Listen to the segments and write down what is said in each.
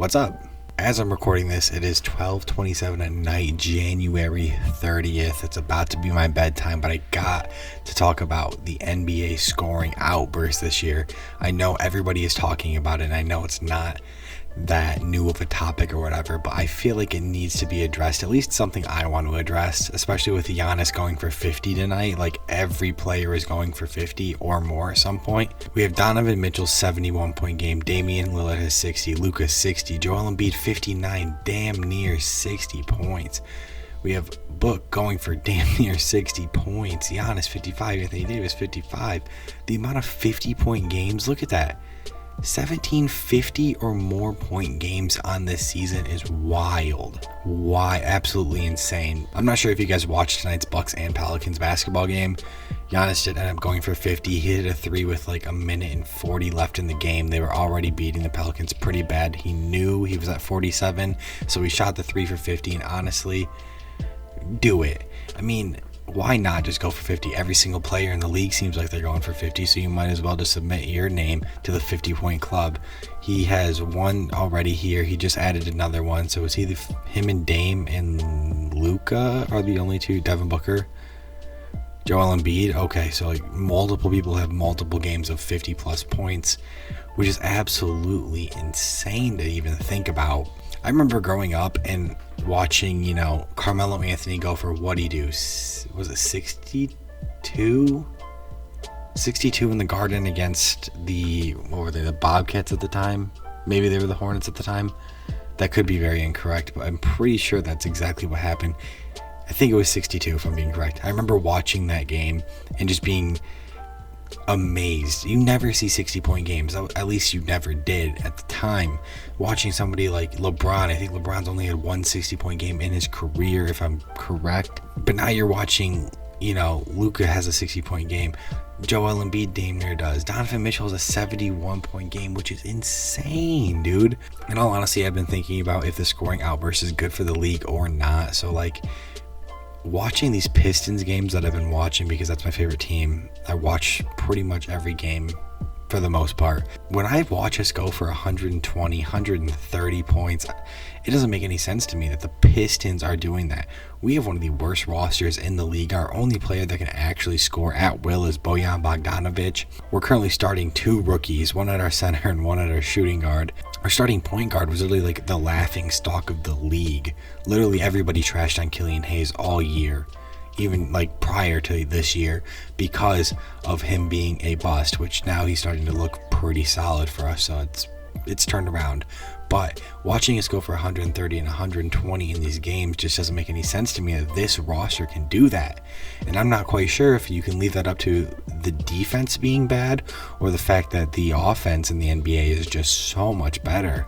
What's up? As I'm recording this, it is 12:27 at night, January 30th. It's about to be my bedtime, but I got to talk about the NBA scoring outburst this year. I know everybody is talking about it, and I know it's not that new of a topic or whatever, but I feel like it needs to be addressed, at least something I want to address, especially with Giannis going for 50 tonight. Like, every player is going for 50 or more at some point. We have Donovan Mitchell's 71-point game, Damian Lillard has 60, Luka 60, Joel Embiid 59, damn near 60 points. We have Book going for damn near 60 points, Giannis 55, Anthony Davis 55. The amount of 50-point games, look at that. 17 50 or more point games on this season is wild. Why? Absolutely insane. I'm not sure if you guys watched tonight's Bucks and Pelicans basketball game. Giannis did end up going for 50. He hit a three with like a minute and 40 left in the game. They were already beating the Pelicans pretty bad. He knew he was at 47, so he shot the three for 50, and honestly, do it. I mean, why not just go for 50? Every single player in the league seems like they're going for 50, so you might as well just submit your name to the 50-point club. He has one already here. He just added another one, so it's either him and Dame and Luka are the only two. Devin Booker, Joel Embiid. Okay, so like multiple people have multiple games of 50-plus points, which is absolutely insane to even think about. I remember growing up and watching, Carmelo Anthony go for what he do? Was it 62? 62 in the Garden against the Bobcats at the time? Maybe they were the Hornets at the time. That could be very incorrect, but I'm pretty sure that's exactly what happened. I think it was 62 if I'm being correct. I remember watching that game and just being amazed. You never see 60-point games, at least you never did at the time. Watching somebody like LeBron, I think LeBron's only had one 60-point game in his career, if I'm correct. But now you're watching, Luka has a 60-point game. Joel Embiid damn near does. Donovan Mitchell has a 71-point game, which is insane, dude. In all honesty, I've been thinking about if the scoring outburst is good for the league or not. So, watching these Pistons games that I've been watching, because that's my favorite team, I watch pretty much every game for the most part. When I watch us go for 120, 130 points, it doesn't make any sense to me that the Pistons are doing that. We have one of the worst rosters in the league. Our only player that can actually score at will is Bojan Bogdanovic. We're currently starting two rookies, one at our center and one at our shooting guard. Our starting point guard was literally like the laughing stock of the league. Literally everybody trashed on Killian Hayes all year, even prior to this year, because of him being a bust, which now he's starting to look pretty solid for us, so it's turned around. But watching us go for 130 and 120 in these games just doesn't make any sense to me that this roster can do that. And I'm not quite sure if you can leave that up to the defense being bad or the fact that the offense in the NBA is just so much better.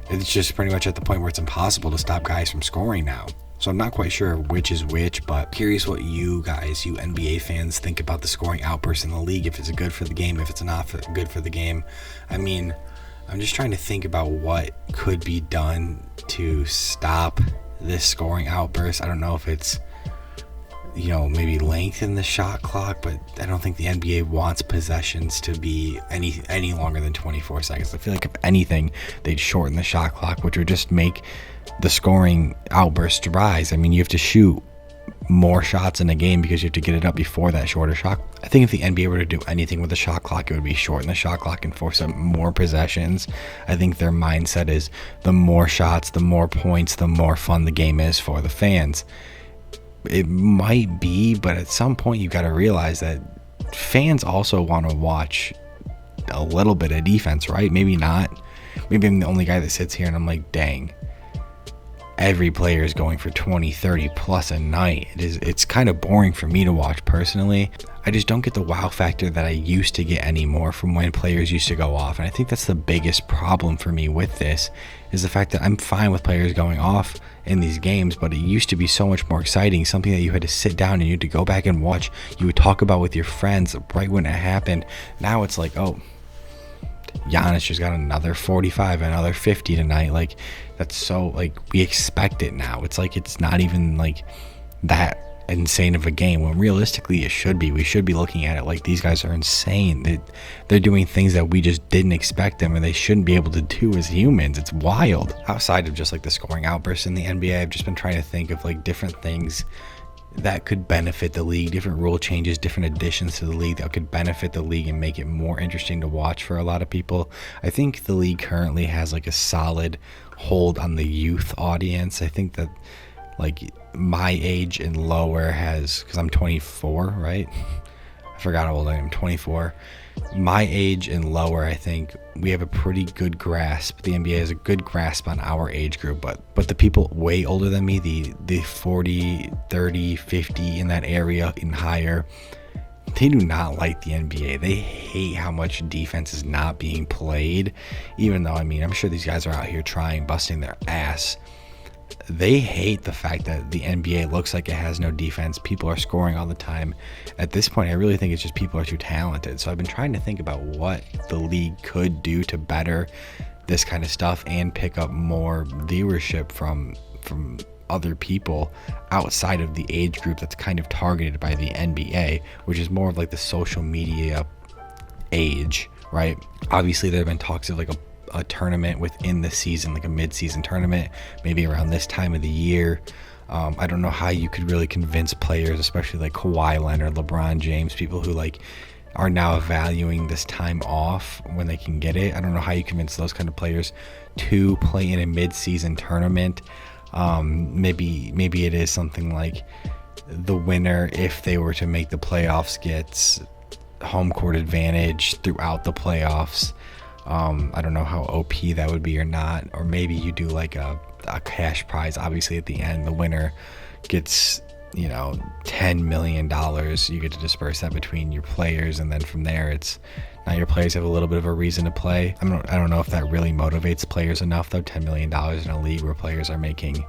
It's just pretty much at the point where it's impossible to stop guys from scoring now. So I'm not quite sure which is which, but curious what you guys, you NBA fans, think about the scoring outburst in the league, if it's good for the game, if it's not good for the game. I mean, I'm just trying to think about what could be done to stop this scoring outburst. I don't know if it's, maybe lengthen the shot clock, but I don't think the NBA wants possessions to be any longer than 24 seconds. I feel like if anything, they'd shorten the shot clock, which would just make the scoring outburst rise. I mean, you have to shoot more shots in a game because you have to get it up before that shorter shot. I think if the NBA were to do anything with the shot clock, it would be shorten the shot clock and force up more possessions. I think their mindset is the more shots, the more points, the more fun the game is for the fans. It might be, but at some point you got to realize that fans also want to watch a little bit of defense, right? Maybe not. Maybe I'm the only guy that sits here and I'm like, dang, every player is going for 20, 30 plus a night. It's kind of boring for me to watch personally. I just don't get the wow factor that I used to get anymore from when players used to go off. And I think that's the biggest problem for me with this, is the fact that I'm fine with players going off in these games, but it used to be so much more exciting, something that you had to sit down and you had to go back and watch. You would talk about with your friends right when it happened. Now it's like, oh, Giannis just got another 45, another 50 tonight. That's so, we expect it now. It's it's not even that insane of a game when realistically it should be. We should be looking at it like these guys are insane. They're doing things that we just didn't expect them, and they shouldn't be able to do as humans. It's wild. Outside of just like the scoring outbursts in the NBA, I've just been trying to think of like different things that could benefit the league, different rule changes, different additions to the league that could benefit the league and make it more interesting to watch for a lot of people. I think the league currently has like a solid hold on the youth audience. I think that like my age and lower has, because I'm 24, right? I forgot how old I am, 24. My age and lower, I think we have a pretty good grasp. The NBA has a good grasp on our age group, but the people way older than me, the 40, 30, 50 in that area and higher, they do not like the NBA. They hate how much defense is not being played, even though, I mean, I'm sure these guys are out here trying, busting their ass. They hate the fact that the NBA looks like it has no defense. People are scoring all the time. At this point, I really think it's just people are too talented. So I've been trying to think about what the league could do to better this kind of stuff and pick up more viewership from other people outside of the age group that's kind of targeted by the NBA, which is more of like the social media age, right? Obviously, there have been talks of like a tournament within the season, like a mid-season tournament, maybe around this time of the year. I don't know how you could really convince players, especially like Kawhi Leonard, LeBron James, people who like are now valuing this time off when they can get it. I don't know how you convince those kind of players to play in a mid-season tournament. Maybe it is something like the winner, if they were to make the playoffs, gets home court advantage throughout the playoffs. I don't know how OP that would be or not, or maybe you do like a cash prize. Obviously at the end the winner gets, you know, $10 million. You get to disperse that between your players, and then from there it's now your players have a little bit of a reason to play. I don't know if that really motivates players enough though. $10 million in a league where players are making,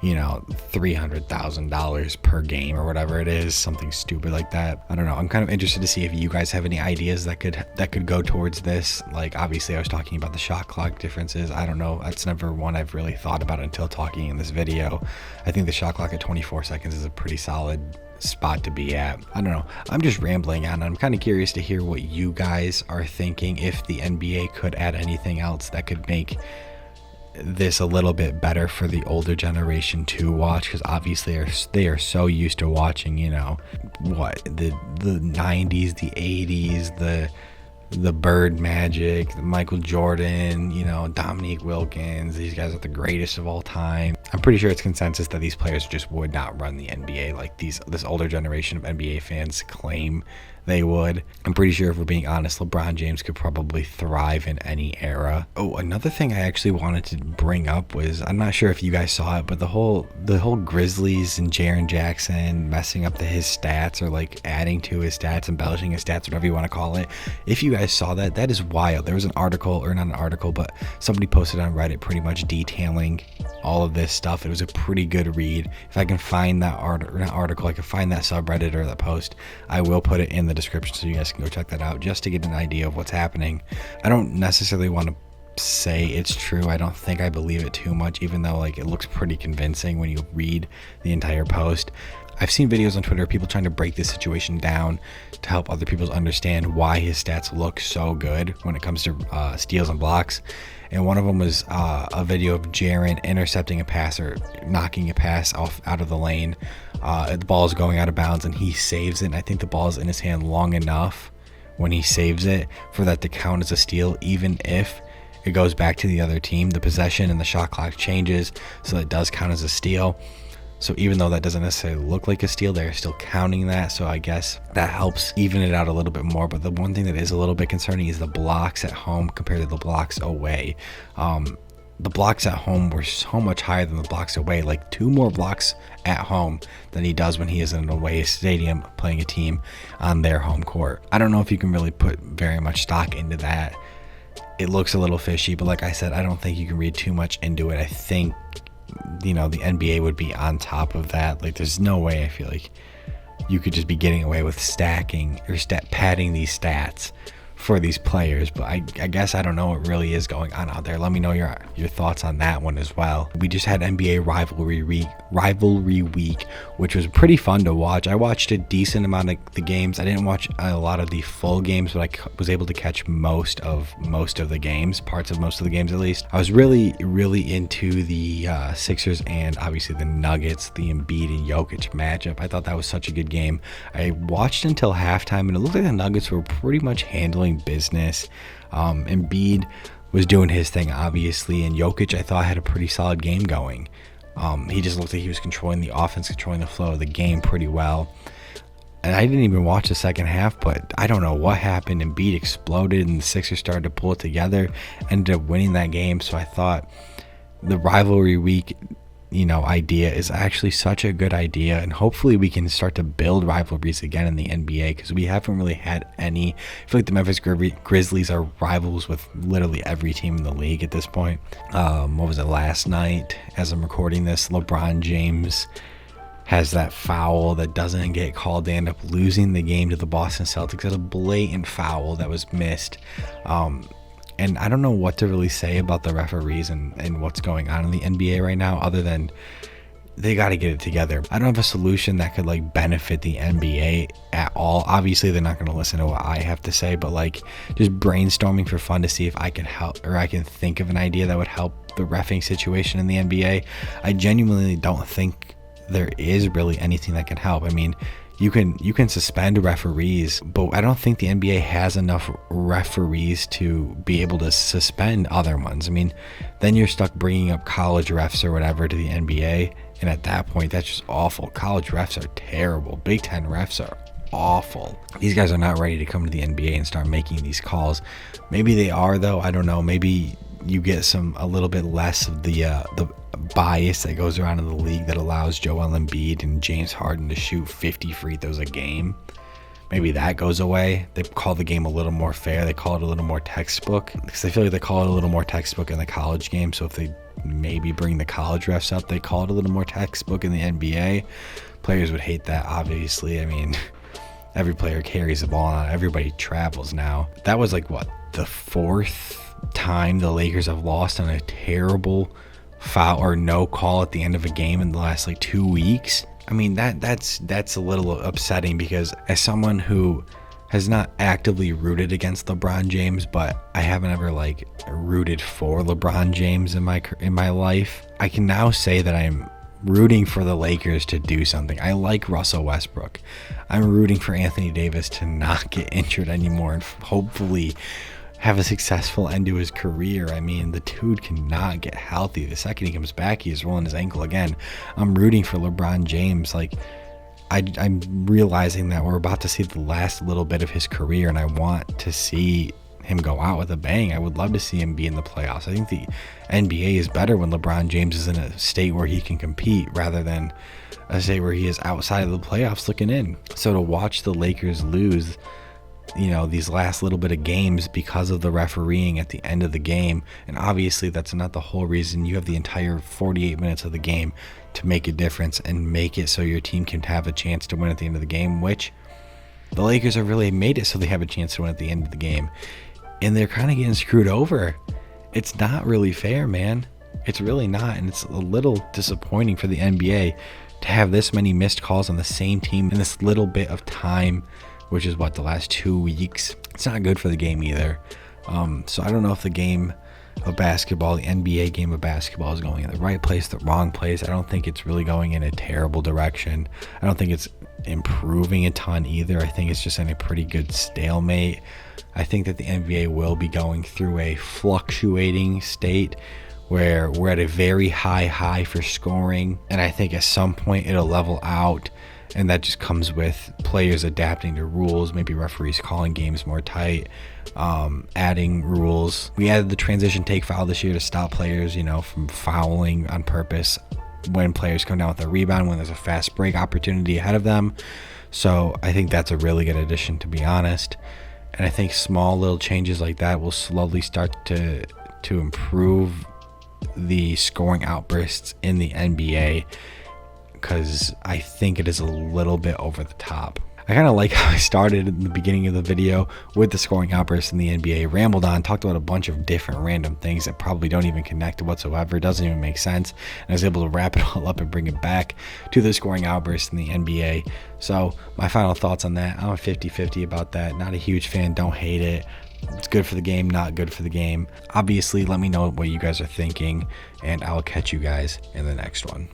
you know, $300,000 per game or whatever it is, something stupid like that. I don't know. I'm kind of interested to see if you guys have any ideas that could go towards this. Like, obviously I was talking about the shot clock differences. I don't know. That's never one I've really thought about until talking in this video. I think the shot clock at 24 seconds is a pretty solid spot to be at. I don't know. I'm just rambling on. I'm kind of curious to hear what you guys are thinking, if the NBA could add anything else that could make this a little bit better for the older generation to watch, because obviously they are so used to watching, you know, what the 90s, the 80s, the Bird Magic, the Michael Jordan, you know, Dominique Wilkins. These guys are the greatest of all time. I'm pretty sure it's consensus that these players just would not run the NBA like this older generation of NBA fans claim they would. I'm pretty sure, if we're being honest, LeBron James could probably thrive in any era. Oh, another thing I actually wanted to bring up was, I'm not sure if you guys saw it, but the whole Grizzlies and Jaren Jackson messing up his stats, or like adding to his stats, embellishing his stats, whatever you want to call it. If you guys saw that, that is wild. There was an article, or not an article, but somebody posted on Reddit pretty much detailing all of this stuff. It was a pretty good read. If I can find that article, I can find that subreddit or that post, I will put it in the description so you guys can go check that out, just to get an idea of what's happening. I don't necessarily want to say it's true. I don't think I believe it too much, even though like it looks pretty convincing when you read the entire post. I've seen videos on Twitter of people trying to break this situation down to help other people understand why his stats look so good when it comes to steals and blocks. And one of them was a video of Jaren intercepting a pass, or knocking a pass out of the lane. The ball is going out of bounds and he saves it. And I think the ball is in his hand long enough when he saves it for that to count as a steal, even if it goes back to the other team. The possession and the shot clock changes, so it does count as a steal. So even though that doesn't necessarily look like a steal, they're still counting that. So I guess that helps even it out a little bit more. But the one thing that is a little bit concerning is the blocks at home compared to the blocks away. The blocks at home were so much higher than the blocks away, like 2 more blocks at home than he does when he is in an away stadium playing a team on their home court. I don't know if you can really put very much stock into that. It looks a little fishy, but like I said, I don't think you can read too much into it. I think, you know, the NBA would be on top of that. Like, there's no way I feel like you could just be getting away with stacking or padding these stats for these players, but I guess I don't know what really is going on out there. Let me know your thoughts on that one as well. We just had NBA Rivalry Week, which was pretty fun to watch. I watched a decent amount of the games. I didn't watch a lot of the full games, but I was able to catch most of the games, parts of most of the games at least. I was really into the Sixers and obviously the Nuggets, the Embiid and Jokic matchup. I thought that was such a good game. I watched until halftime, and it looked like the Nuggets were pretty much handling business. Embiid was doing his thing, obviously, and Jokic, I thought, had a pretty solid game going. He just looked like he was controlling the offense, controlling the flow of the game pretty well. And I didn't even watch the second half, but I don't know what happened. Embiid exploded, and the Sixers started to pull it together, ended up winning that game. So I thought the rivalry week idea is actually such a good idea, and hopefully we can start to build rivalries again in the NBA, because we haven't really had any. I feel like the Memphis Grizzlies are rivals with literally every team in the league at this point. What was it, last night as I'm recording this, LeBron James has that foul that doesn't get called. They end up losing the game to the Boston Celtics. It's a blatant foul that was missed. And I don't know what to really say about the referees and what's going on in the NBA right now, other than they got to get it together. I don't have a solution that could benefit the NBA at all. Obviously, they're not going to listen to what I have to say, but just brainstorming for fun to see if I can help, or I can think of an idea that would help the reffing situation in the NBA. I genuinely don't think there is really anything that can help. I mean, you can suspend referees, but I don't think the NBA has enough referees to be able to suspend other ones. I mean, then you're stuck bringing up college refs or whatever to the NBA, and at that point, that's just awful. College refs are terrible. Big Ten refs are awful. These guys are not ready to come to the NBA and start making these calls. Maybe they are, though. I don't know. Maybe you get a little bit less of the bias that goes around in the league that allows Joel Embiid and James Harden to shoot 50 free throws a game. Maybe that goes away. They call the game a little more fair. They call it a little more textbook, because I feel like they call it a little more textbook in the college game. So if they maybe bring the college refs up, they call it a little more textbook in the NBA. Players would hate that, obviously. I mean, every player carries the ball on. Everybody travels now. That was the fourth time the Lakers have lost on a terrible foul or no call at the end of a game in the last 2 weeks. I mean, that's a little upsetting, because as someone who has not actively rooted against LeBron James, but I haven't ever rooted for LeBron James in my life, I can now say that I'm rooting for the Lakers to do something. I like Russell Westbrook. I'm rooting for Anthony Davis to not get injured anymore and hopefully have a successful end to his career. I mean, the dude cannot get healthy. The second he comes back, he is rolling his ankle again. I'm rooting for LeBron James. I'm realizing that we're about to see the last little bit of his career, and I want to see him go out with a bang. I would love to see him be in the playoffs. I think the NBA is better when LeBron James is in a state where he can compete, rather than a state where he is outside of the playoffs looking in. So to watch the Lakers lose these last little bit of games because of the refereeing at the end of the game, and obviously that's not the whole reason. You have the entire 48 minutes of the game to make a difference and make it so your team can have a chance to win at the end of the game, which the Lakers have really made it so they have a chance to win at the end of the game, and they're kind of getting screwed over. It's not really fair, man. It's really not, and it's a little disappointing for the NBA to have this many missed calls on the same team in this little bit of time, which is the last 2 weeks. It's not good for the game either. So I don't know if the game of basketball, the NBA game of basketball, is going in the right place, the wrong place. I don't think it's really going in a terrible direction. I don't think it's improving a ton either. I think it's just in a pretty good stalemate. I think that the NBA will be going through a fluctuating state where we're at a very high for scoring, and I think at some point it'll level out. And that just comes with players adapting to rules, maybe referees calling games more tight, adding rules. We added the transition take foul this year to stop players, from fouling on purpose when players come down with a rebound, when there's a fast break opportunity ahead of them. So I think that's a really good addition, to be honest. And I think small little changes like that will slowly start to improve the scoring outbursts in the NBA, because I think it is a little bit over the top. I kind of like how I started in the beginning of the video with the scoring outburst in the NBA, rambled on, talked about a bunch of different random things that probably don't even connect whatsoever, doesn't even make sense, and I was able to wrap it all up and bring it back to the scoring outburst in the NBA. So my final thoughts on that, I'm 50-50 about that. Not a huge fan, don't hate it. It's good for the game, not good for the game. Obviously, let me know what you guys are thinking, and I'll catch you guys in the next one.